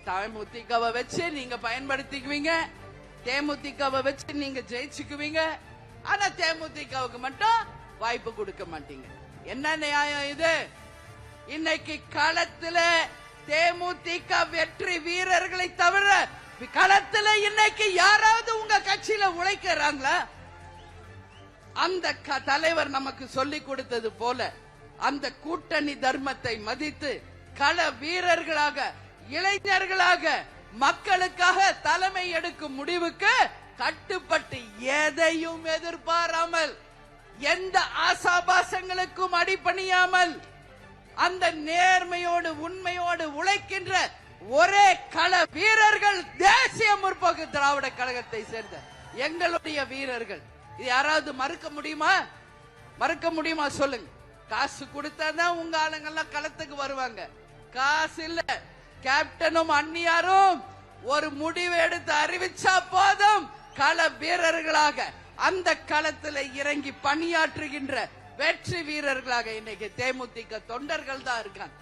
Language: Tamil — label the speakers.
Speaker 1: தேமுதிகவை வச்சு நீங்க பயன்படுத்திக்குவீங்க, தேமுதிகவை வச்சு நீங்க ஜெயிச்சுக்குவீங்க. ஆனா தேமுதிகவுக்கு மட்டும் வாய்ப்பு கொடுக்க மாட்டீங்க. என்ன நியாயம் இது? இன்னைக்கு களத்துல தேமுதிக வெற்றி வீரர்களை தவிர களத்துல இன்னைக்கு யாராவது உங்க கட்சியில உழைக்கிறாங்களா? அந்த தலைவர் நமக்கு சொல்லி கொடுத்தது போல அந்த கூட்டணி தர்மத்தை மதித்து கள வீரர்களாக, இளைஞர்களாக, மக்களுக்காக தலைமை எடுக்கும் முடிவுக்கு கட்டுப்பட்டு எதையும் எதிர்பாராமல், எந்த ஆசாபாசங்களுக்கும் அடிபணியாமல், அந்த நேர்மையோடு உண்மையோடு உழைக்கின்ற ஒரே கள வீரர்கள் தேசிய முற்போக்கு திராவிட கழகத்தை சேர்ந்த எங்களுடைய வீரர்கள். இது யாராவது மறுக்க முடியுமா? மறுக்க முடியுமா? சொல்லுங்க. காசு கொடுத்தாதான் உங்க ஆளுங்கெல்லாம் களத்துக்கு வருவாங்க. காசு இல்ல. கேப்டனும் அந்நியாரும் ஒரு முடிவு எடுத்து அறிவிச்சா போதும், கள வீரர்களாக அந்த களத்தில் இறங்கி பணியாற்றுகின்ற வெற்றி வீரர்களாக இன்னைக்கு தேமுதிக தொண்டர்கள் தான் இருக்காங்க.